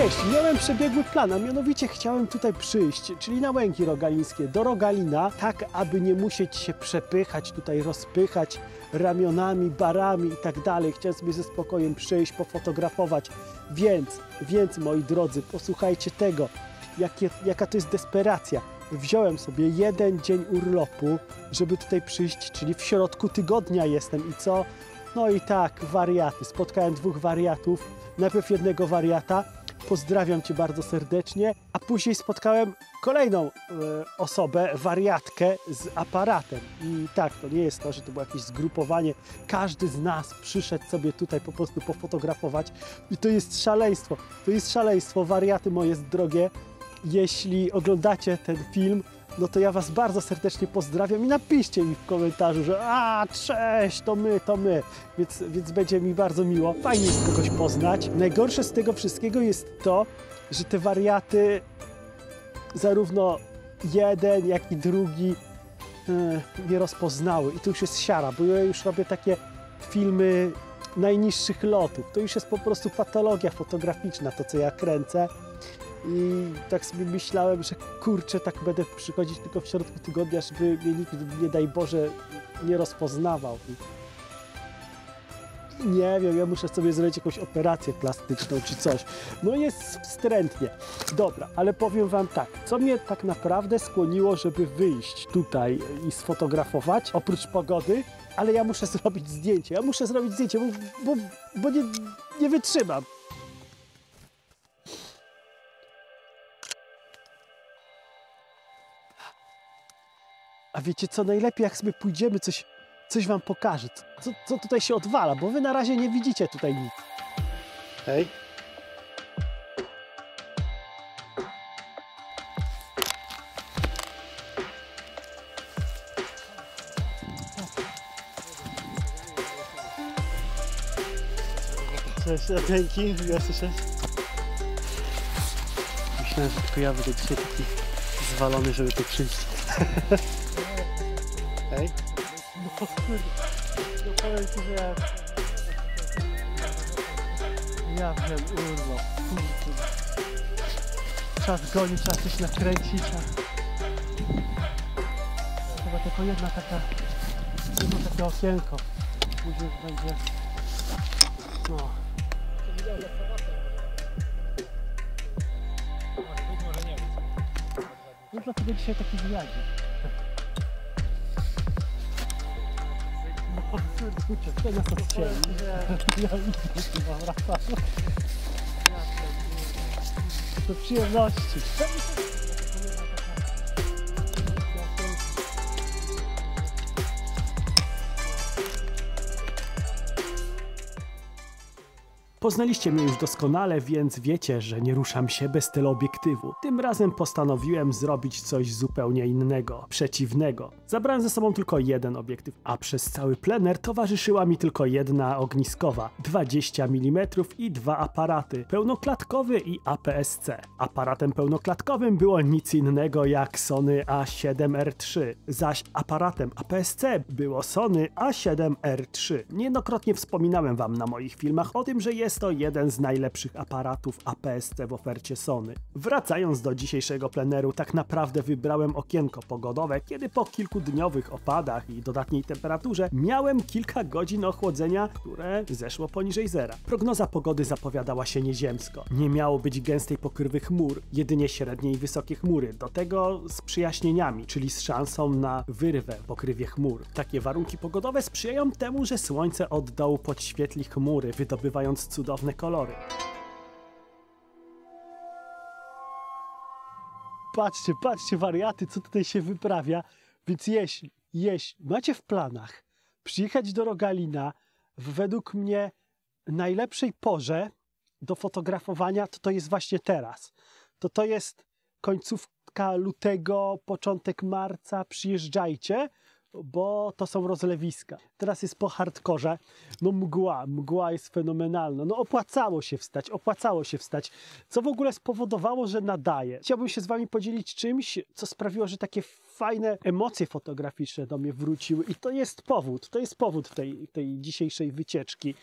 Cześć, miałem przebiegły plan, a mianowicie chciałem tutaj przyjść, czyli na Łęki Rogalińskie, do Rogalina, tak aby nie musieć się przepychać, tutaj rozpychać ramionami, barami i tak dalej. Chciałem sobie ze spokojem przyjść, pofotografować, więc moi drodzy, posłuchajcie tego, jaka to jest desperacja. Wziąłem sobie jeden dzień urlopu, żeby tutaj przyjść, czyli w środku tygodnia jestem i co? No i tak, wariaty. Spotkałem dwóch wariatów, najpierw jednego wariata, pozdrawiam Cię bardzo serdecznie, a później spotkałem kolejną osobę, wariatkę z aparatem. I tak, to nie jest to, że to było jakieś zgrupowanie. Każdy z nas przyszedł sobie tutaj po prostu pofotografować i to jest szaleństwo. To jest szaleństwo, wariaty moje drogie. Jeśli oglądacie ten film, no to ja Was bardzo serdecznie pozdrawiam i napiszcie mi w komentarzu, że cześć, to my. Więc będzie mi bardzo miło. Fajnie jest kogoś poznać. Najgorsze z tego wszystkiego jest to, że te wariaty, zarówno jeden, jak i drugi, nie rozpoznały. I to już jest siara, bo ja już robię takie filmy najniższych lotów. To już jest po prostu patologia fotograficzna, to co ja kręcę. I tak sobie myślałem, że kurczę, tak będę przychodzić tylko w środku tygodnia, żeby mnie nikt, nie daj Boże, nie rozpoznawał. I nie wiem, ja muszę sobie zrobić jakąś operację plastyczną czy coś. No jest wstrętnie. Dobra, ale powiem Wam tak, co mnie tak naprawdę skłoniło, żeby wyjść tutaj i sfotografować, oprócz pogody, ale ja muszę zrobić zdjęcie. Bo nie wytrzymam. A wiecie co, najlepiej jak sobie pójdziemy, coś Wam pokażę, co tutaj się odwala, bo Wy na razie nie widzicie tutaj nic. Hej. Cześć, dzięki, ja słyszę. Myślałem, że tylko ja będę dzisiaj taki zwalony, żeby tu przyjść. Hej. No kurde, no powiem Ci, że ja wiem, urwa, kurde. Czas goni, trzeba coś nakręcić, chyba tylko jedno takie okienko. Później już będzie, no. No dlatego dzisiaj taki wyjadzik. No kurczę, to nas odcięli. Do przyjemności. Poznaliście mnie już doskonale, więc wiecie, że nie ruszam się bez teleobiektywu. Tym razem postanowiłem zrobić coś zupełnie innego, przeciwnego. Zabrałem ze sobą tylko jeden obiektyw, a przez cały plener towarzyszyła mi tylko jedna ogniskowa, 20 mm i dwa aparaty, pełnoklatkowy i APS-C. Aparatem pełnoklatkowym było nic innego jak Sony A7R3, zaś aparatem APS-C było Sony A7R3. Niejednokrotnie wspominałem Wam na moich filmach o tym, że jest to jeden z najlepszych aparatów APS-C w ofercie Sony. Wracając do dzisiejszego pleneru, tak naprawdę wybrałem okienko pogodowe, kiedy po kilkudniowych opadach i dodatniej temperaturze miałem kilka godzin ochłodzenia, które zeszło poniżej zera. Prognoza pogody zapowiadała się nieziemsko. Nie miało być gęstej pokrywy chmur, jedynie średnie i wysokie chmury, do tego z przyjaśnieniami, czyli z szansą na wyrwę w pokrywie chmur. Takie warunki pogodowe sprzyjają temu, że słońce od dołu podświetli chmury, wydobywając cudowne kolory. Patrzcie wariaty, co tutaj się wyprawia. Więc jeśli macie w planach przyjechać do Rogalina w według mnie najlepszej porze do fotografowania, to jest właśnie teraz. To jest końcówka lutego, początek marca, przyjeżdżajcie, bo to są rozlewiska. Teraz jest po hardkorze, no mgła jest fenomenalna, no opłacało się wstać, co w ogóle spowodowało, że nadaję. Chciałbym się z Wami podzielić czymś, co sprawiło, że takie fajne emocje fotograficzne do mnie wróciły i to jest powód tej dzisiejszej wycieczki.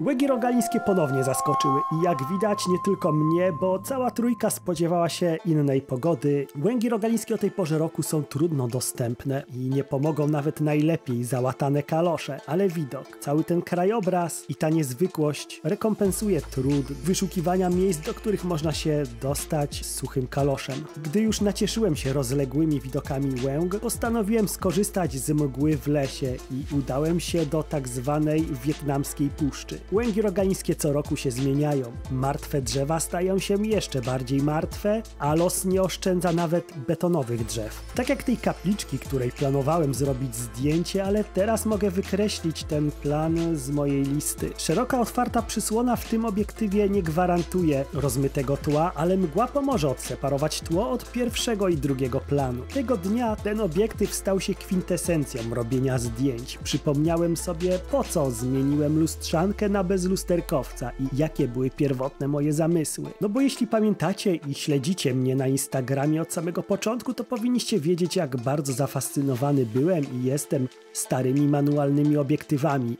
Łęgi rogalińskie ponownie zaskoczyły i jak widać nie tylko mnie, bo cała trójka spodziewała się innej pogody. Łęgi rogalińskie o tej porze roku są trudno dostępne i nie pomogą nawet najlepiej załatane kalosze, ale widok, cały ten krajobraz i ta niezwykłość rekompensuje trud wyszukiwania miejsc, do których można się dostać z suchym kaloszem. Gdy już nacieszyłem się rozległymi widokami Łęg, postanowiłem skorzystać z mgły w lesie i udałem się do tak zwanej wietnamskiej puszczy. Łęgi rogalińskie co roku się zmieniają. Martwe drzewa stają się jeszcze bardziej martwe, a los nie oszczędza nawet betonowych drzew. Tak jak tej kapliczki, której planowałem zrobić zdjęcie, ale teraz mogę wykreślić ten plan z mojej listy. Szeroka, otwarta przysłona w tym obiektywie nie gwarantuje rozmytego tła, ale mgła pomoże odseparować tło od pierwszego i drugiego planu. Tego dnia ten obiektyw stał się kwintesencją robienia zdjęć. Przypomniałem sobie, po co zmieniłem lustrzankę na bezlusterkowca i jakie były pierwotne moje zamysły. No bo jeśli pamiętacie i śledzicie mnie na Instagramie od samego początku, to powinniście wiedzieć, jak bardzo zafascynowany byłem i jestem starymi manualnymi obiektywami.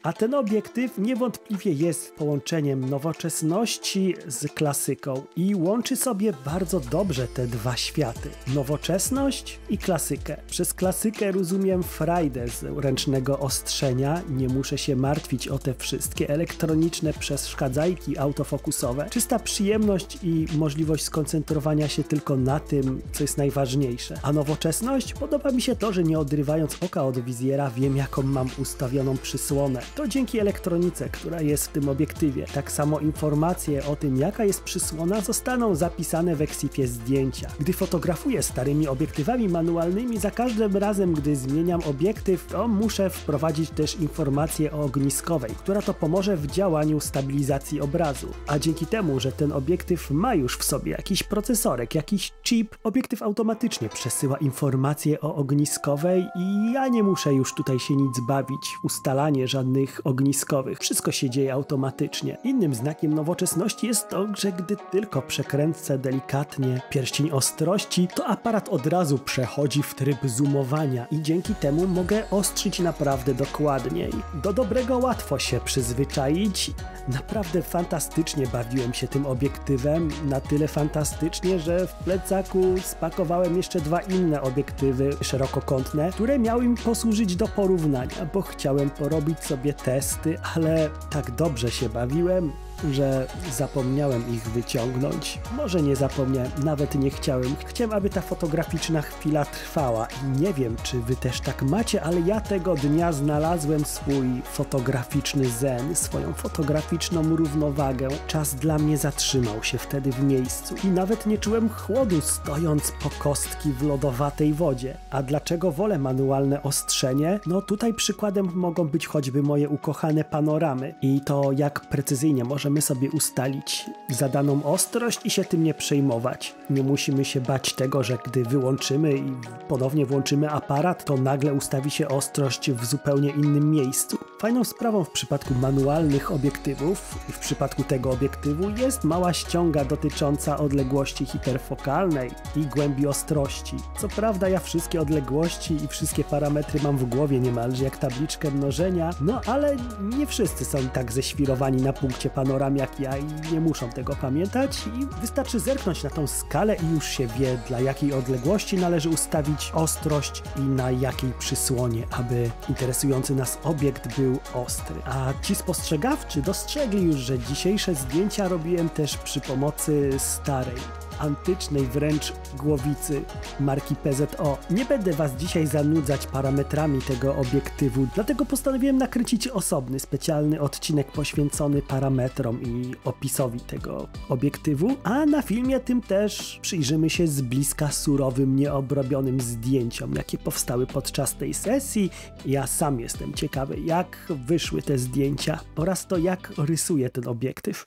A ten obiektyw niewątpliwie jest połączeniem nowoczesności z klasyką i łączy sobie bardzo dobrze te dwa światy. Nowoczesność i klasykę. Przez klasykę rozumiem frajdę z ręcznego ostrzenia, nie muszę się martwić o te wszystkie elektroniczne przeszkadzajki autofokusowe. Czysta przyjemność i możliwość skoncentrowania się tylko na tym, co jest najważniejsze. A nowoczesność? Podoba mi się to, że nie odrywając oka od wizjera wiem, jaką mam ustawioną przysłonę. To dzięki elektronice, która jest w tym obiektywie. Tak samo informacje o tym, jaka jest przysłona, zostaną zapisane w eksifie zdjęcia. Gdy fotografuję starymi obiektywami manualnymi, za każdym razem, gdy zmieniam obiektyw, to muszę wprowadzić też informację o ogniskowej, która to pomoże w działaniu stabilizacji obrazu. A dzięki temu, że ten obiektyw ma już w sobie jakiś procesorek, jakiś chip, obiektyw automatycznie przesyła informacje o ogniskowej i ja nie muszę już tutaj się nic bawić, ustalanie żadnych ogniskowych. Wszystko się dzieje automatycznie. Innym znakiem nowoczesności jest to, że gdy tylko przekręcę delikatnie pierścień ostrości, to aparat od razu przechodzi w tryb zoomowania i dzięki temu mogę ostrzyć naprawdę dokładniej. Do dobrego łatwo się przyzwyczaić. Naprawdę fantastycznie bawiłem się tym obiektywem, na tyle fantastycznie, że w plecaku spakowałem jeszcze dwa inne obiektywy szerokokątne, które miały mi posłużyć do porównania, bo chciałem porobić sobie testy, ale tak dobrze się bawiłem, że zapomniałem ich wyciągnąć. Może nie zapomniałem, nawet nie chciałem. Chciałem, aby ta fotograficzna chwila trwała i nie wiem, czy wy też tak macie, ale ja tego dnia znalazłem swój fotograficzny zen, swoją fotograficzną równowagę. Czas dla mnie zatrzymał się wtedy w miejscu i nawet nie czułem chłodu, stojąc po kostki w lodowatej wodzie. A dlaczego wolę manualne ostrzenie? No tutaj przykładem mogą być choćby moje ukochane panoramy i to, jak precyzyjnie możemy sobie ustalić zadaną ostrość i się tym nie przejmować. Nie musimy się bać tego, że gdy wyłączymy i ponownie włączymy aparat, to nagle ustawi się ostrość w zupełnie innym miejscu. Fajną sprawą w przypadku manualnych obiektywów i w przypadku tego obiektywu jest mała ściąga dotycząca odległości hiperfokalnej i głębi ostrości. Co prawda ja wszystkie odległości i wszystkie parametry mam w głowie niemalże jak tabliczkę mnożenia, no ale nie wszyscy są tak ześwirowani na punkcie panoram jak ja i nie muszą tego pamiętać i wystarczy zerknąć na tą skalę i już się wie, dla jakiej odległości należy ustawić ostrość i na jakiej przysłonie, aby interesujący nas obiekt był ostry. A ci spostrzegawczy dostrzegli już, że dzisiejsze zdjęcia robiłem też przy pomocy starej, antycznej wręcz głowicy marki PZO. Nie będę was dzisiaj zanudzać parametrami tego obiektywu, dlatego postanowiłem nakręcić osobny, specjalny odcinek poświęcony parametrom i opisowi tego obiektywu, a na filmie tym też przyjrzymy się z bliska surowym, nieobrobionym zdjęciom, jakie powstały podczas tej sesji. Ja sam jestem ciekawy, jak wyszły te zdjęcia oraz to, jak rysuje ten obiektyw.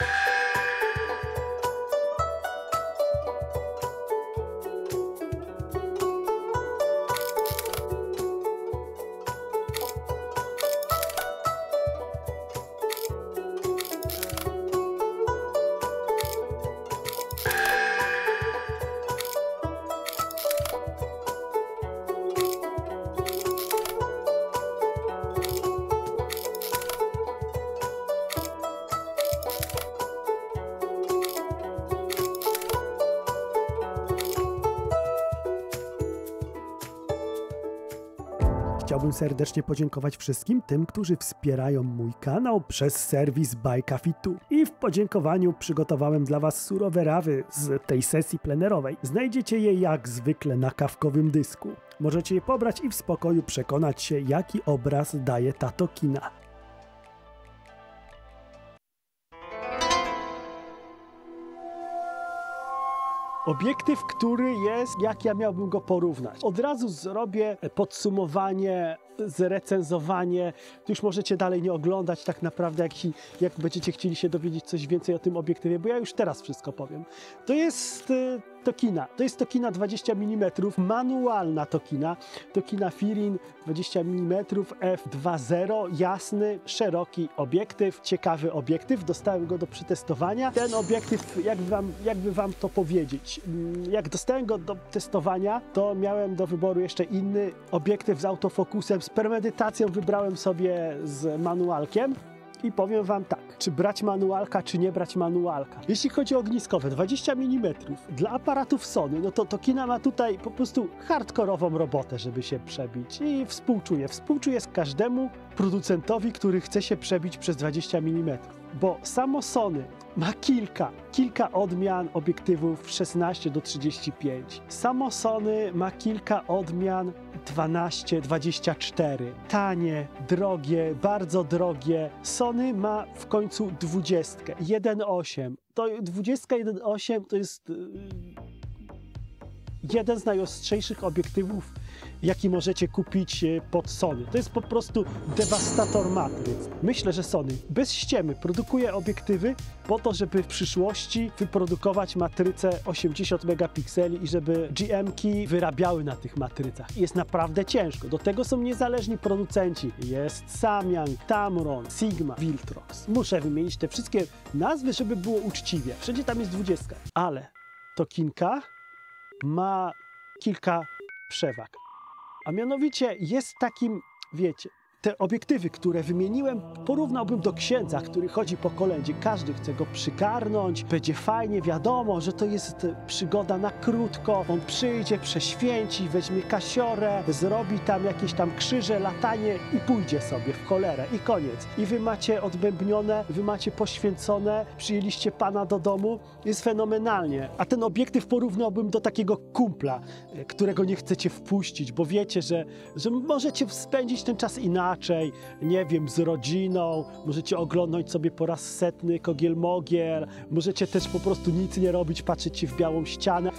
Chciałbym serdecznie podziękować wszystkim tym, którzy wspierają mój kanał przez serwis BuyCafe2. I w podziękowaniu przygotowałem dla Was surowe rawy z tej sesji plenerowej. Znajdziecie je jak zwykle na kawkowym dysku. Możecie je pobrać i w spokoju przekonać się, jaki obraz daje ta tokina. Obiektyw, który jest, jak ja miałbym go porównać. Od razu zrobię podsumowanie, zrecenzowanie. Już możecie dalej nie oglądać tak naprawdę, jak będziecie chcieli się dowiedzieć coś więcej o tym obiektywie, bo ja już teraz wszystko powiem. To jest tokina. To jest tokina 20 mm, manualna tokina. Tokina Firin 20 mm f2.0, jasny, szeroki obiektyw, ciekawy obiektyw. Dostałem go do przetestowania. Ten obiektyw, jakby wam to powiedzieć, jak dostałem go do testowania, to miałem do wyboru jeszcze inny obiektyw z autofokusem. Z premedytacją wybrałem sobie z manualkiem. I powiem wam tak, czy brać manualka, czy nie brać manualka. Jeśli chodzi o ogniskowe, 20 mm, dla aparatów Sony, no to tokina ma tutaj po prostu hardkorową robotę, żeby się przebić. I współczuję z każdemu producentowi, który chce się przebić przez 20 mm. Bo samo Sony ma kilka odmian obiektywów 16 do 35. Samo Sony ma kilka odmian 12, 24. Tanie, drogie, bardzo drogie. Sony ma w końcu 20, 1.8. To 20 1.8 to jest jeden z najostrzejszych obiektywów, jaki możecie kupić pod Sony. To jest po prostu dewastator matryc. Myślę, że Sony bez ściemy produkuje obiektywy po to, żeby w przyszłości wyprodukować matrycę 80 megapikseli i żeby GM-ki wyrabiały na tych matrycach. Jest naprawdę ciężko. Do tego są niezależni producenci. Jest Samyang, Tamron, Sigma, Viltrox. Muszę wymienić te wszystkie nazwy, żeby było uczciwie. Wszędzie tam jest 20. Ale tokinka ma kilka przewag. A mianowicie jest takim, wiecie, te obiektywy, które wymieniłem, porównałbym do księdza, który chodzi po kolędzie. Każdy chce go przygarnąć, będzie fajnie, wiadomo, że to jest przygoda na krótko. On przyjdzie, prześwięci, weźmie kasiorę, zrobi tam jakieś tam krzyże, latanie i pójdzie sobie w cholerę i koniec. I wy macie odbębnione, wy macie poświęcone, przyjęliście Pana do domu, jest fenomenalnie. A ten obiektyw porównałbym do takiego kumpla, którego nie chcecie wpuścić, bo wiecie, że możecie spędzić ten czas inaczej, nie wiem, z rodziną, możecie oglądać sobie po raz setny Kogiel-Mogiel, możecie też po prostu nic nie robić, patrzeć się w białą ścianę,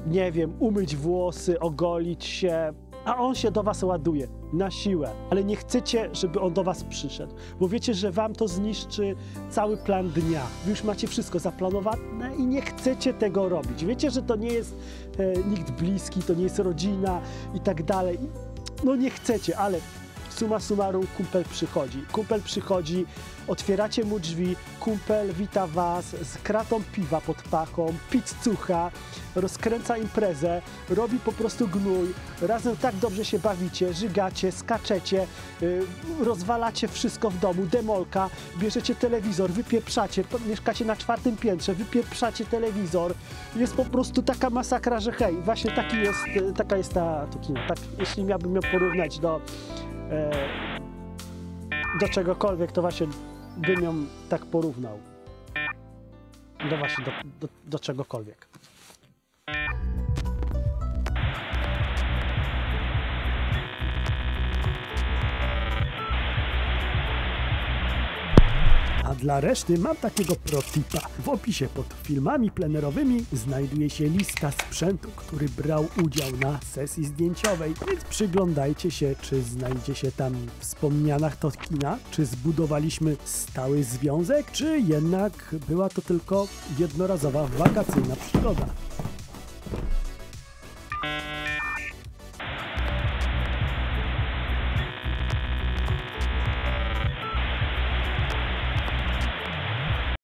nie wiem, umyć włosy, ogolić się, a on się do was ładuje na siłę, ale nie chcecie, żeby on do was przyszedł, bo wiecie, że wam to zniszczy cały plan dnia. Wy już macie wszystko zaplanowane i nie chcecie tego robić. Wiecie, że to nie jest nikt bliski, to nie jest rodzina i tak dalej. No nie chcecie, ale summa summarum kumpel przychodzi, otwieracie mu drzwi, kumpel wita was z kratą piwa pod pachą, pizzucha, rozkręca imprezę, robi po prostu gnój, razem tak dobrze się bawicie, żygacie, skaczecie, rozwalacie wszystko w domu, demolka, bierzecie telewizor, wypieprzacie, mieszkacie na 4. piętrze, wypieprzacie telewizor, jest po prostu taka masakra, że hej, właśnie taka jest ta tokina. Tak, jeśli miałbym ją porównać do czegokolwiek, to właśnie bym ją tak porównał. Do czegokolwiek. A dla reszty mam takiego pro-tipa. W opisie pod filmami plenerowymi znajduje się lista sprzętu, który brał udział na sesji zdjęciowej, więc przyglądajcie się, czy znajdzie się tam wspomniana tokina, czy zbudowaliśmy stały związek, czy jednak była to tylko jednorazowa wakacyjna przygoda.